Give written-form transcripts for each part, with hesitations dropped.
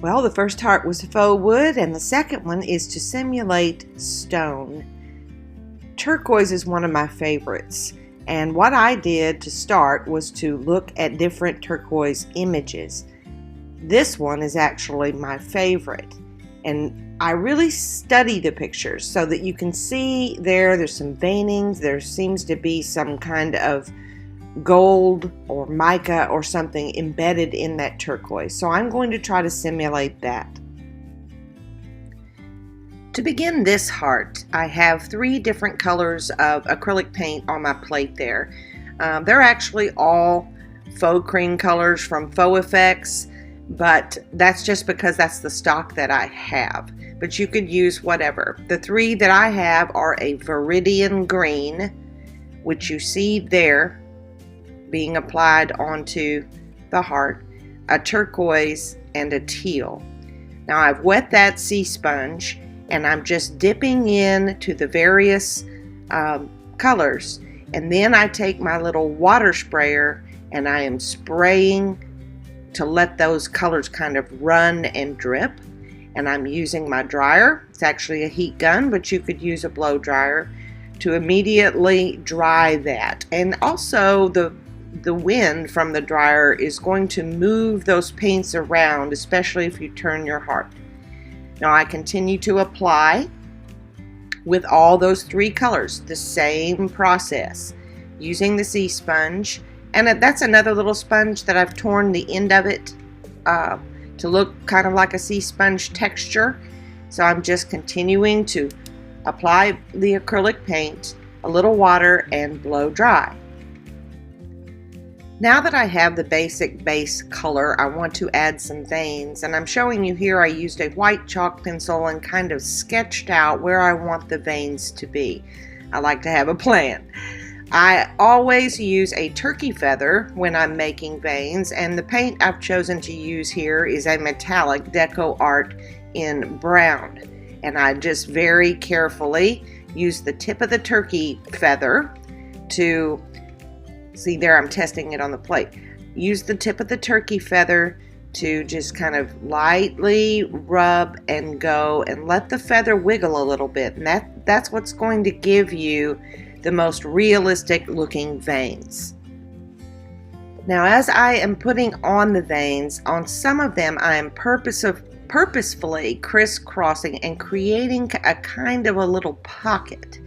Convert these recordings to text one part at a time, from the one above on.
Well, the first heart was faux wood, and the second one is to simulate stone. Turquoise is one of my favorites, and what I did to start was to look at different turquoise images. This one is actually my favorite, and I really study the pictures so that you can see there's some veinings, there seems to be some kind of gold or mica or something embedded in that turquoise. So I'm going to try to simulate that. To begin this heart, I have 3 different colors of acrylic paint on my plate there. They're actually all faux cream colors from Faux Effects, but that's just because that's the stock that I have. But you could use whatever. The 3 that I have are a viridian green, which you see there being applied onto the heart, a turquoise, and a teal. Now I've wet that sea sponge and I'm just dipping into the various colors, and then I take my little water sprayer and I am spraying to let those colors kind of run and drip. And I'm using my dryer. It's actually a heat gun, but you could use a blow dryer to immediately dry that. And also the wind from the dryer is going to move those paints around, especially if you turn your heart. Now I continue to apply with all those 3 colors, the same process, using the sea sponge. And that's another little sponge that I've torn the end of it to look kind of like a sea sponge texture. So I'm just continuing to apply the acrylic paint, a little water, and blow dry. Now that I have the basic base color, I want to add some veins, and I'm showing you here I used a white chalk pencil and kind of sketched out where I want the veins to be. I like to have a plan. I always use a turkey feather when I'm making veins, and the paint I've chosen to use here is a metallic Deco Art in brown. And I just very carefully use the tip of the turkey feather to, see there, I'm testing it on the plate. Use the tip of the turkey feather to just kind of lightly rub and go and let the feather wiggle a little bit. And that's what's going to give you the most realistic looking veins. Now as I am putting on the veins, on some of them I am purposefully crisscrossing and creating a kind of a little pocket.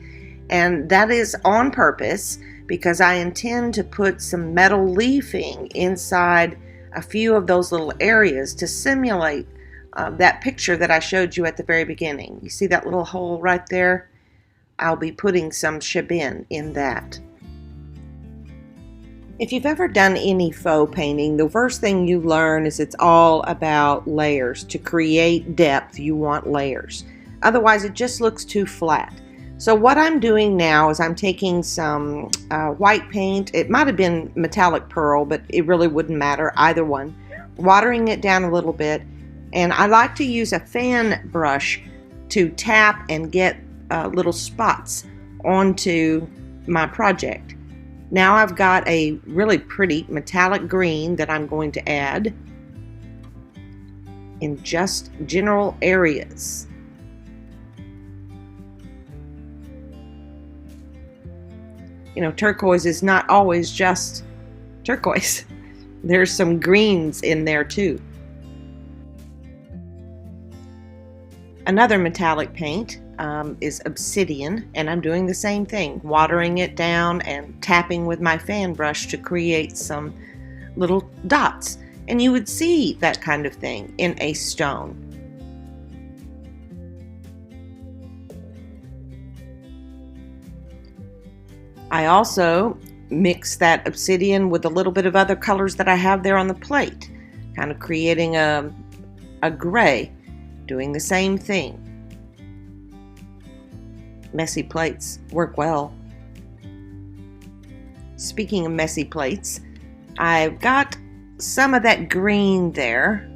And that is on purpose because I intend to put some metal leafing inside a few of those little areas to simulate that picture that I showed you at the very beginning. You see that little hole right there? I'll be putting some shibin in that. If you've ever done any faux painting, the first thing you learn is it's all about layers. To create depth, you want layers. Otherwise, it just looks too flat. So what I'm doing now is I'm taking some white paint. It might have been metallic pearl, but it really wouldn't matter, either one. Watering it down a little bit, and I like to use a fan brush to tap and get little spots onto my project. Now I've got a really pretty metallic green that I'm going to add in just general areas. You know, turquoise is not always just turquoise. There's some greens in there too. Another metallic paint is obsidian, and I'm doing the same thing, watering it down and tapping with my fan brush to create some little dots. And you would see that kind of thing in a stone. I also mix that obsidian with a little bit of other colors that I have there on the plate, kind of creating a gray, doing the same thing. Messy plates work well. Speaking of messy plates, I've got some of that green there,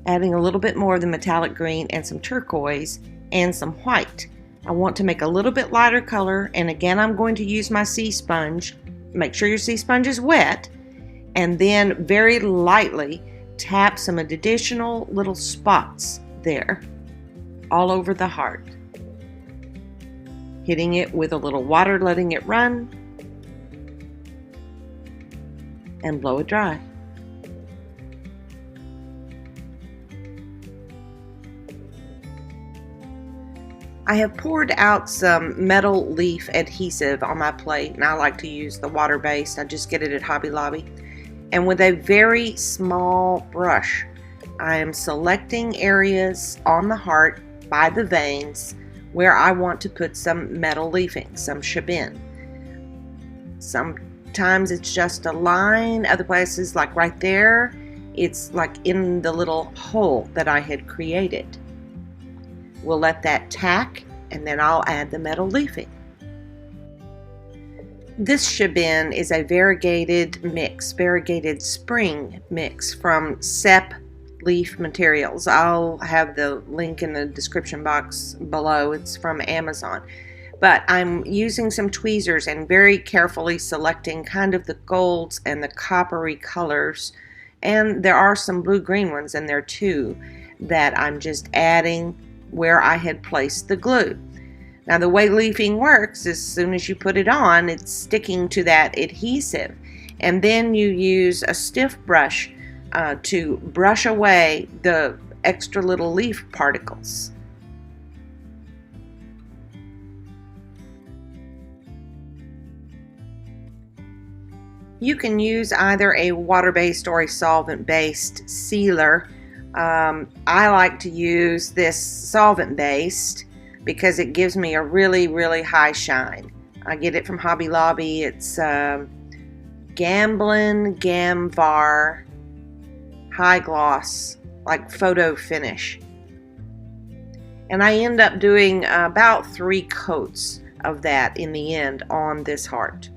adding a little bit more of the metallic green and some turquoise and some white. I want to make a little bit lighter color, and again I'm going to use my sea sponge. Make sure your sea sponge is wet, and then very lightly tap some additional little spots there all over the heart, hitting it with a little water, letting it run, and blow it dry. I have poured out some metal leaf adhesive on my plate, and I like to use the water-based. I just get it at Hobby Lobby. And with a very small brush, I am selecting areas on the heart by the veins where I want to put some metal leafing, some shabin. Sometimes it's just a line, other places, like right there, it's like in the little hole that I had created. We'll let that tack, and then I'll add the metal leafing. This shabin is a variegated mix, variegated spring mix from Sep Leaf Materials. I'll have the link in the description box below. It's from Amazon. But I'm using some tweezers and very carefully selecting kind of the golds and the coppery colors. And there are some blue-green ones in there too that I'm just adding where I had placed the glue. Now the way leafing works, as soon as you put it on, it's sticking to that adhesive. And then you use a stiff brush to brush away the extra little leaf particles. You can use either a water-based or a solvent-based sealer. I like to use this solvent-based because it gives me a really, really high shine. I get it from Hobby Lobby. It's Gamblin Gamvar High Gloss, like photo finish. And I end up doing about 3 coats of that in the end on this heart.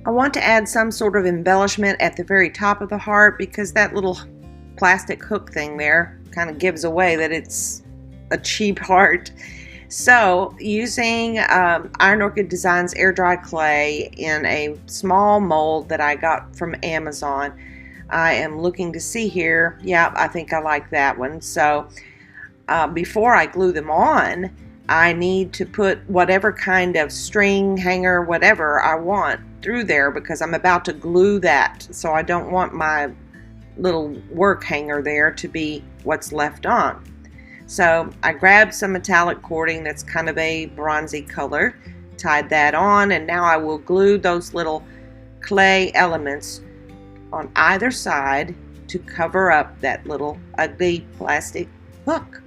I want to add some sort of embellishment at the very top of the heart because that little plastic hook thing there kind of gives away that it's a cheap heart. So using Iron Orchid Designs air dry clay in a small mold that I got from Amazon, I am looking to see here. Yeah, I think I like that one. So before I glue them on, I need to put whatever kind of string, hanger, whatever I want through there because I'm about to glue that. So I don't want my little work hanger there to be what's left on. So I grabbed some metallic cording that's kind of a bronzy color, tied that on, and now I will glue those little clay elements on either side to cover up that little ugly plastic hook.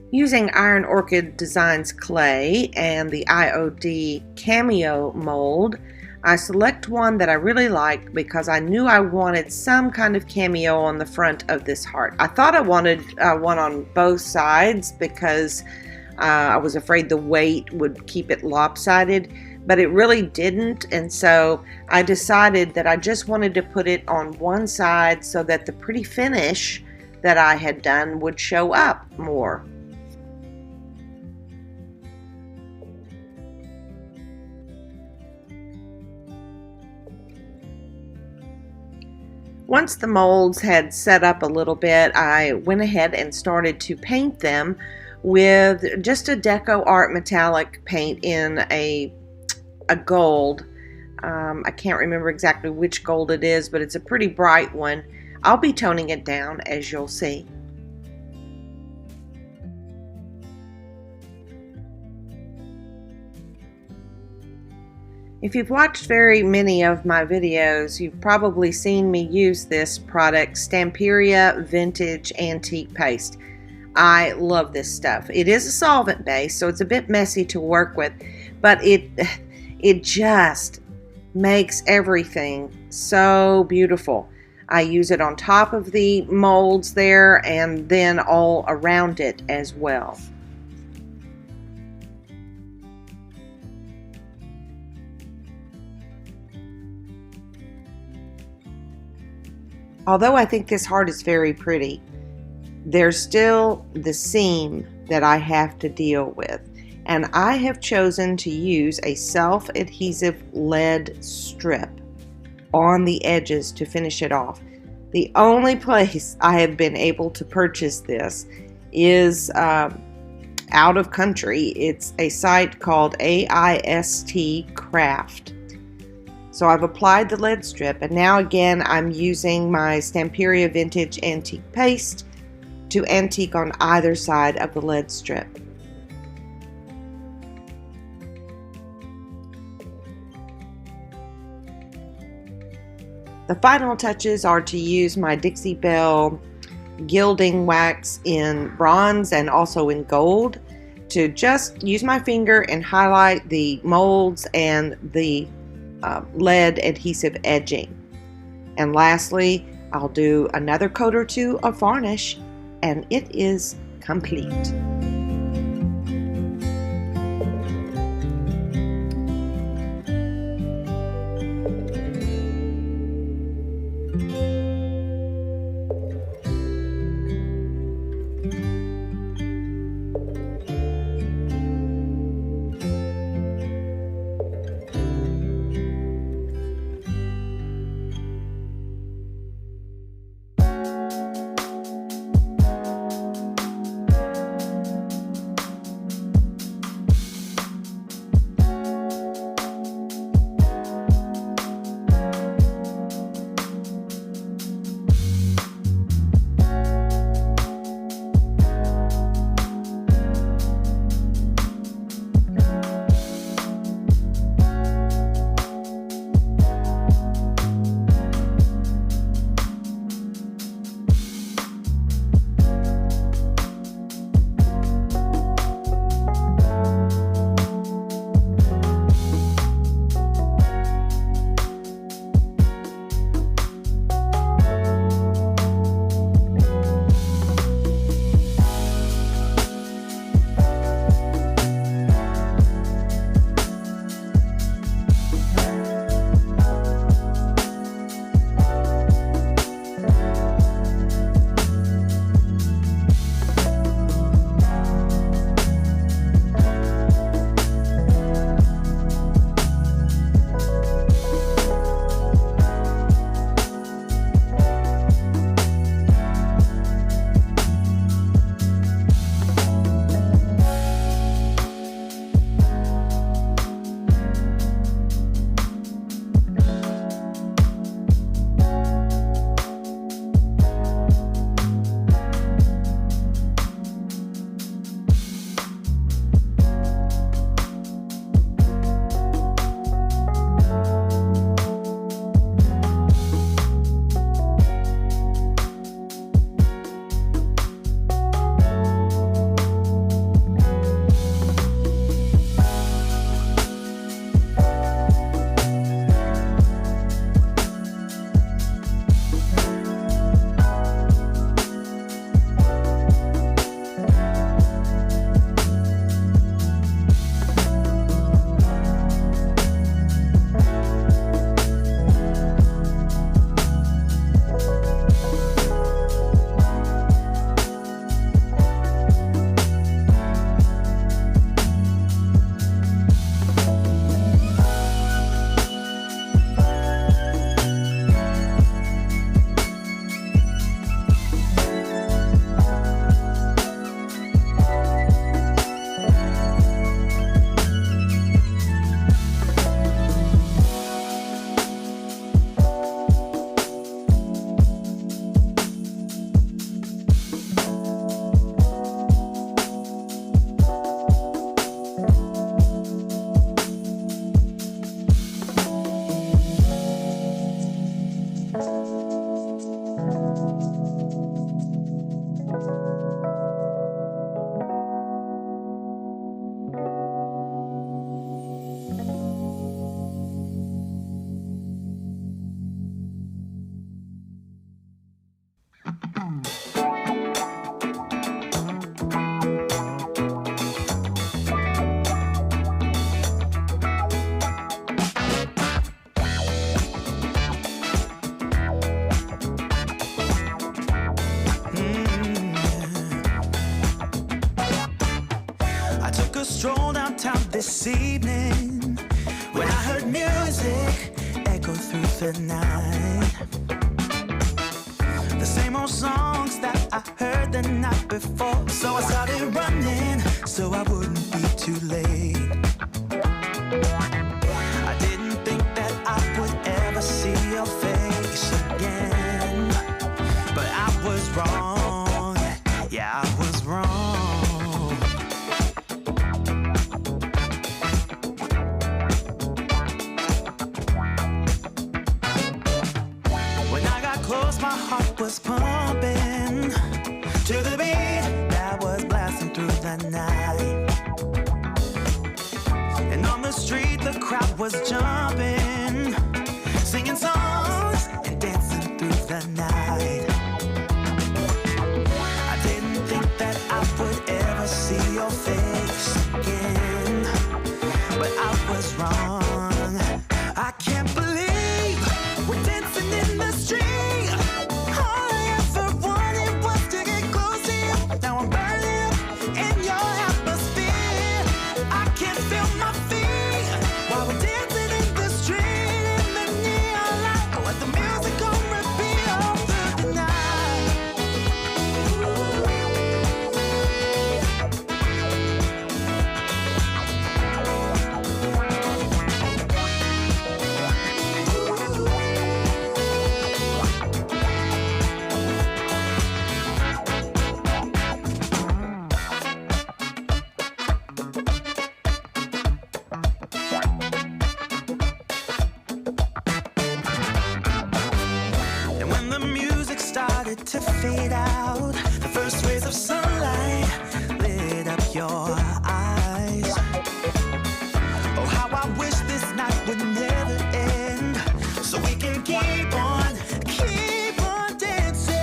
Using Iron Orchid Designs clay and the IOD Cameo mold, I select one that I really like because I knew I wanted some kind of cameo on the front of this heart. I thought I wanted one on both sides because I was afraid the weight would keep it lopsided, but it really didn't, and so I decided that I just wanted to put it on one side so that the pretty finish that I had done would show up more. Once the molds had set up a little bit, I went ahead and started to paint them with just a Deco Art metallic paint in a gold. I can't remember exactly which gold it is, but it's a pretty bright one. I'll be toning it down, as you'll see. If you've watched very many of my videos, you've probably seen me use this product, Stamperia Vintage Antique Paste. I love this stuff. It is a solvent base, so it's a bit messy to work with, but it just makes everything so beautiful. I use it on top of the molds there and then all around it as well. Although I think this heart is very pretty, there's still the seam that I have to deal with. And I have chosen to use a self-adhesive lead strip on the edges to finish it off. The only place I have been able to purchase this is out of country. It's a site called AIST Craft. So I've applied the lead strip, and now again I'm using my Stamperia Vintage Antique Paste to antique on either side of the lead strip. The final touches are to use my Dixie Belle gilding wax in bronze and also in gold to just use my finger and highlight the molds and the lead adhesive edging. And lastly, I'll do another coat or two of varnish, and it is complete. this evening when I heard music echo through the night. The same old songs that I heard the night before. So I started running so I wouldn't be too late. I didn't think that I would ever see your face again, but I was wrong. Yeah, I was wrong. When I got close, my heart was pumping to the beat that was blasting through the night. And on the street, the crowd was jumping, singing songs and dancing through the night. I didn't think that I would ever see your face again, but I was wrong. I can't believe we're dancing in the street. All I ever wanted was to get close to you. Now I'm burning up in your atmosphere. I can't feel my feet while we're dancing in the street in the neon light. I let the music go repeat all through the night. And when the music started to fade out, the first rays of sunlight lit up your eyes. Oh, how I wish this night would never end, so we can keep on dancing.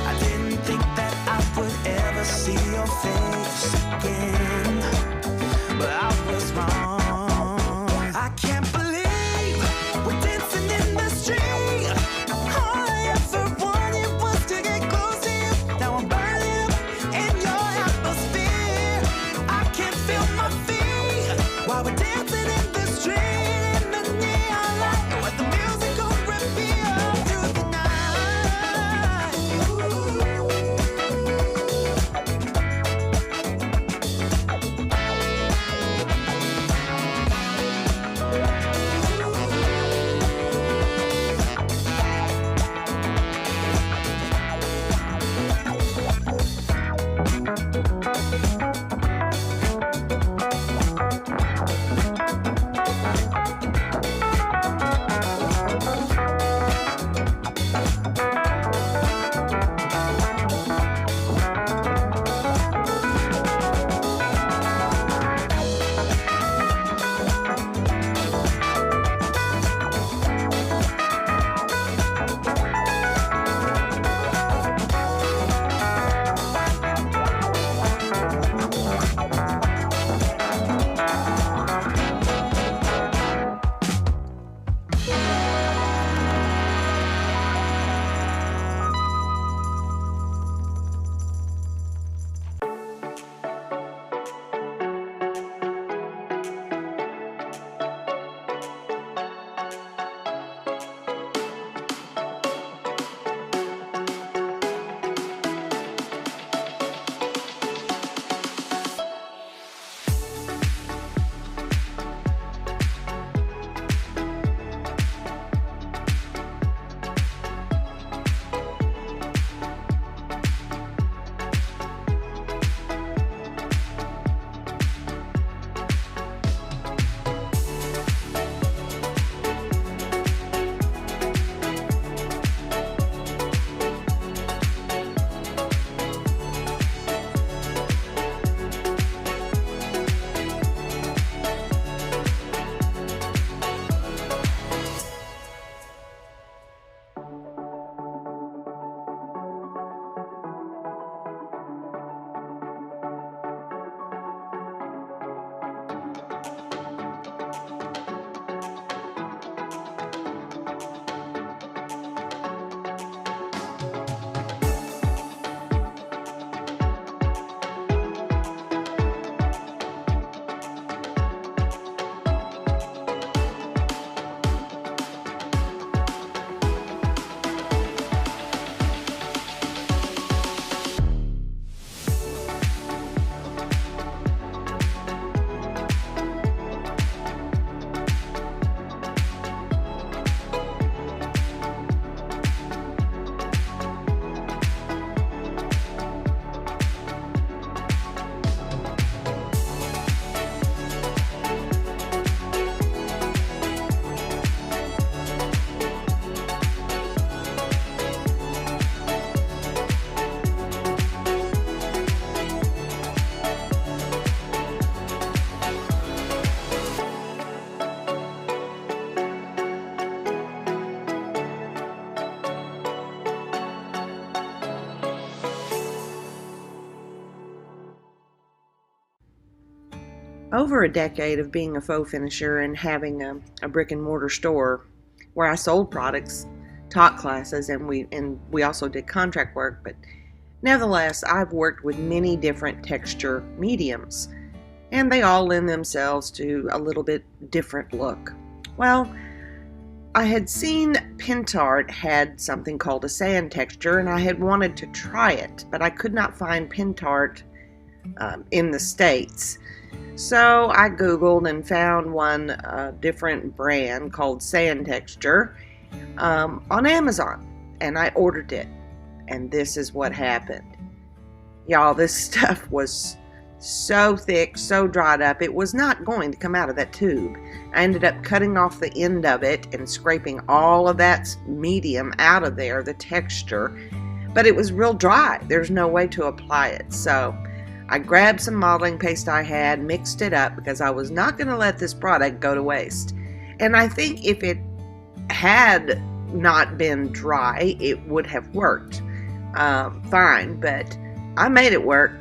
I didn't think that I would ever see your face again, but I was wrong. I can't believe we're dancing in the street. All I ever wanted was to get close to you. Now I'm burning up in your atmosphere. I can't feel my feet while we're dancing in the street in the neon light. Let the music go repeat all through the night. over a decade of being a faux finisher and having a brick and mortar store where I sold products, taught classes, and we also did contract work, but nevertheless, I've worked with many different texture mediums, and they all lend themselves to a little bit different look. Well, I had seen Pentart had something called a sand texture, and I had wanted to try it, but I could not find Pentart in the States. So I Googled and found one different brand called Sand Texture on Amazon, and I ordered it. And this is what happened. Y'all, this stuff was so thick, so dried up, it was not going to come out of that tube. I ended up cutting off the end of it and scraping all of that medium out of there, the texture, but it was real dry. There's no way to apply it. So I grabbed some modeling paste I had, mixed it up, because I was not going to let this product go to waste. And I think if it had not been dry, it would have worked fine, but I made it work.